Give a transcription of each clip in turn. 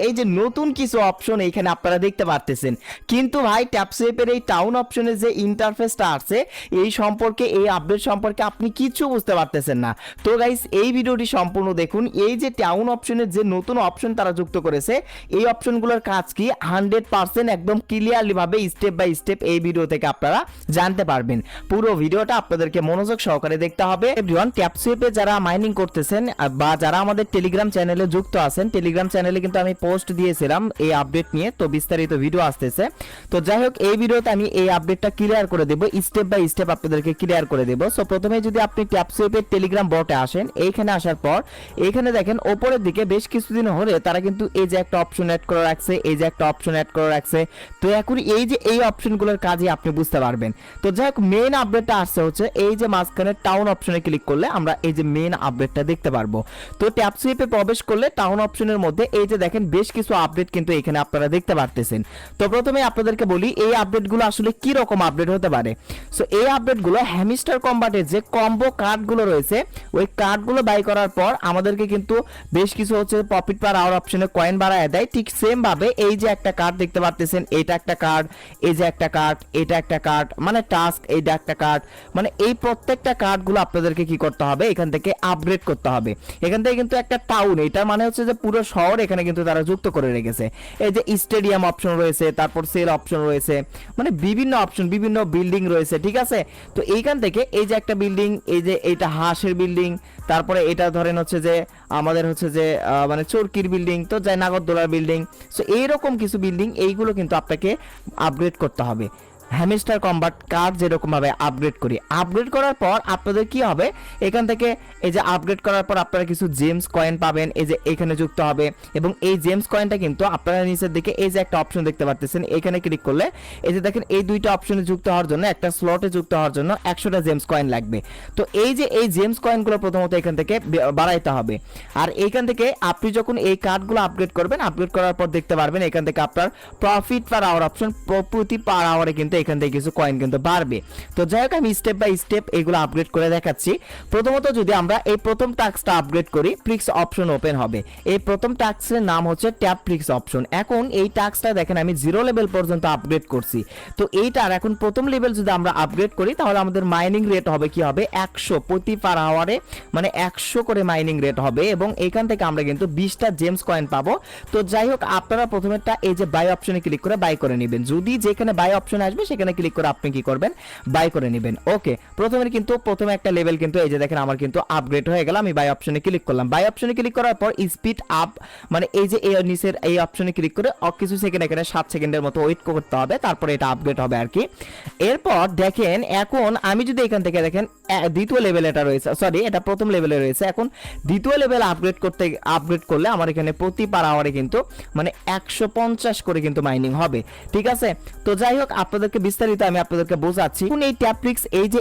এই যে নতুন কিছু অপশন এইখানে আপনারা দেখতে পারতেছেন, কিন্তু ভাই ট্যাপসুইপের এই টাউন অপশনের যে ইন্টারফেসটা আছে এই সম্পর্কে, এই আপডেট সম্পর্কে আপনি কিচ্ছু বুঝতে পারতেছেন না। তো গাইস এই ভিডিওটি সম্পূর্ণ দেখুন। এই যে টাউন অপশনের যে নতুন অপশন তারা যুক্ত করেছে, এই অপশনগুলোর কাজ কি 100% একদম ক্লিয়ারলি ভাবে স্টেপ বাই স্টেপ এই ভিডিও থেকে আপনারা জানতে পারবেন। পুরো ভিডিওটা আপনাদেরকে মনোযোগ সহকারে দেখতে হবে। এভরিওয়ান, ট্যাপসুইপে যারা মাইনিং করতেছেন বা যারা আমাদের টেলিগ্রাম চ্যানেলে যুক্ত আছেন, টেলিগ্রাম চ্যানেলে কিন্তু আমি পোস্ট দিয়েছিলাম এই আপডেট নিয়ে, তো বিস্তারিত ভিডিও আসতেছে। তো যাই হোক, এই ভিডিওতে আমি এই আপডেটটা ক্লিয়ার করে দেব, স্টেপ বাই স্টেপ আপনাদেরকে ক্লিয়ার করে দেব। সো প্রথমে যদি আপনি ট্যাপসুইপের টেলিগ্রাম বটে আসেন, এইখানে আসার পর এইখানে দেখেন ওপরের দিকে বেশ কিছুদিন হলে তারা কিন্তু এই যে একটা অপশন অ্যাড করে রাখছে, এই যে একটা অপশন অ্যাড করে রাখছে। তো এখন এই যে এই অপশনগুলোর কাজই আপনি বুঝতে পারবেন। তো যাই হোক, মেইন আপডেটটা আসছে হচ্ছে এই যে মাঝখানে টাউন অপশনে ক্লিক করলে আমরা এই যে মেইন আপডেটটা দেখতে পারবো। তো ট্যাপসুইপে প্রবেশ করলে টাউন অপশনের মধ্যে এই যে দেখেন বেশ কিছু আপডেট কিন্তু এখানে আপনারা দেখতে পারতেছেন। তো প্রথমে আপনাদেরকে বলি এই আপডেটগুলো আসলে কি রকম আপডেট হতে পারে। সো এই আপডেটগুলো হ্যামস্টার কম্বাটের যে কম্বো কার্ডগুলো রয়েছে, ওই কার্ডগুলো বাই করার পর আমাদেরকে কিন্তু বেশ কিছু হচ্ছে প্রফিট পার আওয়ার অপশনে কয়েন বাড়ায় দেয়। ঠিক সেম ভাবে এই যে একটা কার্ড দেখতে পারতেছেন, এটা একটা কার্ড, এই যে একটা কার্ড, এটা একটা কার্ড, মানে টাস্ক, এইটা একটা কার্ড, মানে এই প্রত্যেকটা কার্ডগুলো আপনাদেরকে কি করতে হবে, এখান থেকে আপগ্রেড করতে হবে। এখান থেকে কিন্তু একটা টাউন, এটা মানে হচ্ছে যে পুরো শহর এখানে কিন্তু তারা যুক্ত করে রেখেছে। এই যে স্টেডিয়াম অপশন রয়েছে, তারপর সেল অপশন রয়েছে, মানে বিভিন্ন অপশন, বিভিন্ন বিল্ডিং রয়েছে, ঠিক আছে। তো এইখান থেকে এই যে একটা বিল্ডিং, এই যে এইটা হাঁসের বিল্ডিং, তারপরে এটা ধরেন হচ্ছে যে আমাদের হচ্ছে যে মানে চরকির বিল্ডিং, তো যাই নাগরদোলার বিল্ডিং। সো এইরকম কিছু বিল্ডিং, এইগুলো কিন্তু আপনাকে আপগ্রেড করতে হবে। হ্যামস্টার কম্বাট কার্ড যেরকম ভাবে আপগ্রেড করি, আপগ্রেড করার পর আপনাদের কি হবে, এখান থেকে এই যে আপগ্রেড করার পর আপনারা কিছু জেমস কয়েন পাবেন, এই যে এখানে যুক্ত হবে। এবং এই জেমস কয়েনটা কিন্তু আপনারা নিচের দিকে এই যে একটা অপশন দেখতে পাচ্ছেন, এখানে ক্লিক করলে এই যে দেখেন এই দুইটা অপশনে যুক্ত হওয়ার জন্য, একটা স্লটে যুক্ত হওয়ার জন্য 100টা জেমস কয়েন লাগবে। তো এই যে এই জেমস কয়েনগুলো প্রথমত এখান থেকে বাড়াইতে হবে। আর এইখান থেকে আপনি যখন এই কার্ডগুলো আপগ্রেড করবেন, আপগ্রেড করার পর দেখতে পারবেন এখান থেকে আপনার প্রফিট পার আওয়ার অপশন, প্রতি পার আওয়ারে কিন্তু এখান থেকে কিছু কয়েন কিন্তু বাড়বে। তো যাই হোক, আমি স্টেপ বাই স্টেপ এগুলো আপগ্রেড করে দেখাচ্ছি। প্রথমত যদি আমরা এই প্রথম টাস্কটা আপগ্রেড করি, ফ্লিক্স অপশন ওপেন হবে। এই প্রথম টাস্কের নাম হচ্ছে ট্যাপ ফ্লিক্স অপশন। এখন এই টাস্কটা দেখেন আমি 0 লেভেল পর্যন্ত আপগ্রেড করছি। তো এইটার এখন প্রথম লেভেল যদি আমরা আপগ্রেড করি, তাহলে আমাদের মাইনিং রেট হবে কি হবে 100 প্রতি পার আওয়ারে, মানে 100 করে মাইনিং রেট হবে। এবং এখান থেকে আমরা কিন্তু 20টা জেমস কয়েন পাবো। তো যাই হোক, আপনারা প্রথমেরটা এই যে বাই অপশনে ক্লিক করে বাই করে নেবেন। যদি যেখানে বাই অপশন আসবে সেখানে ক্লিক করে আপনি কি করবেন, বাই করে নেবেন। ওকে, প্রথমে একটা লেভেল কিন্তু এই যে দেখেন আমার কিন্তু আপগ্রেড হয়ে গেল। আমি বাই অপশনে ক্লিক করলাম। বাই অপশনে ক্লিক করার পর স্পিড আপ, মানে এই যে এই নিচের এই অপশনে ক্লিক করে কিছু সেকেন্ড, এখানে 7 সেকেন্ডের মতো ওয়েট করতে হবে, তারপরে এটা আপগ্রেড হবে আর কি। এরপর দেখেন এখন আমি যদি এখান থেকে দেখেন দ্বিতীয় লেভেল এটা রয়েছে, সরি এটা প্রথম লেভেলে রয়েছে। এখন দ্বিতীয় লেভেল আপগ্রেড করলে আমার এখানে প্রতি পার আওয়ারে কিন্তু মানে 150 করে কিন্তু মাইনিং হবে, ঠিক আছে। তো যাই হোক, আপনাদেরকে বিস্তারিত আমি আপনাদেরকে বোঝাচ্ছি। এখন এই ট্যাপফ্লিক্স এই যে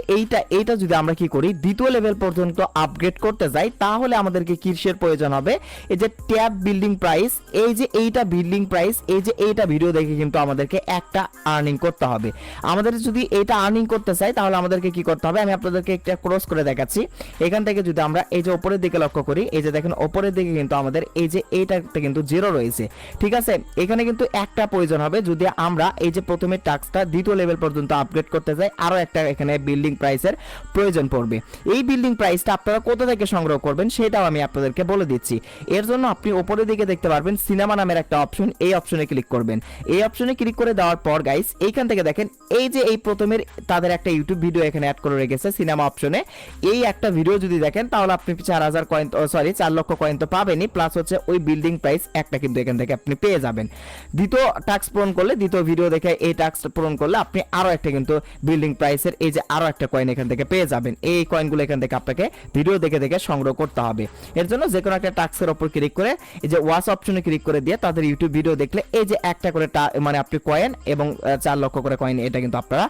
এইটা যদি আমরা কি করি দ্বিতীয় লেভেল পর্যন্ত আপগ্রেড করতে যাই, তাহলে আমাদেরকে কিসের প্রয়োজন হবে, এই যে ট্যাপ বিল্ডিং প্রাইস, এই যে এইটা বিল্ডিং প্রাইস, এই যে এইটা ভিডিও দেখে কিন্তু আমাদেরকে একটা আর্নিং করতে হবে। আমাদের যদি এইটা আর্নিং করতে চাই, তাহলে আমাদেরকে কি করতে হবে, আমি আপনাদেরকে একটা ক্রস করে দেখাচ্ছি। এখান থেকে যদি আমরা এই যে উপরের দিকে লক্ষ্য করি, এই যে দেখেন উপরের দিকে কিন্তু আমাদের এই যে এইটাতে কিন্তু 0 রয়েছে, ঠিক আছে। এখানে কিন্তু একটা প্রয়োজন হবে যদি আমরা এই যে প্রথমে টাস্কটা দ্বিতীয় লেভেল পর্যন্ত আপগ্রেড করতে যাই, আরো একটা এখানে বিল্ডিং প্রাইসের প্রয়োজন পড়বে। এই বিল্ডিং প্রাইসটা আপনারা কোথা থেকে সংগ্রহ করবেন সেটাও আমি আপনাদেরকে বলে দিচ্ছি। এর জন্য আপনি উপরের দিকে দেখতে পারবেন সিনেমা নামের একটা অপশন, এই অপশনে ক্লিক করবেন। এই অপশনে ক্লিক করে দেওয়ার পর গাইস এইখান থেকে দেখেন এই যে এই প্রথমের তাদের একটা ইউটিউব ভিডিও এখানে অ্যাড করে রেখেছে সিনেমা অপশনে। এই একটা ভিডিও যদি দেখেন, তাহলে আপনি 4000 কয়েন, সরি 4 লক্ষ কয়েন তো পাবেনই, প্লাস হচ্ছে ওই বিল্ডিং প্রাইস একটা কিন্তু এখান থেকে আপনি পেয়ে যাবেন। দ্বিতীয় টাস্ক পূরণ করলে, দ্বিতীয় ভিডিও দেখে এই টাস্ক পূরণ করলে আপনি আরো একটা কিন্তু বিল্ডিং প্রাইসের এই যে আরো একটা কয়েন এখান থেকে পেয়ে যাবেন। এই কয়েনগুলো এখান থেকে আপনাকে ভিডিও দেখে দেখে সংগ্রহ করতে হবে। এর জন্য যে কোনো একটা টাস্কের উপর ক্লিক করে এই যে ওয়াচ অপশনে ক্লিক করে দিয়ে তাদের ইউটিউব ভিডিও দেখলে এই যে একটা করে মানে আপনি কয়েন এবং 4 লক্ষ করে কয়েন এটা কিন্তু আপনারা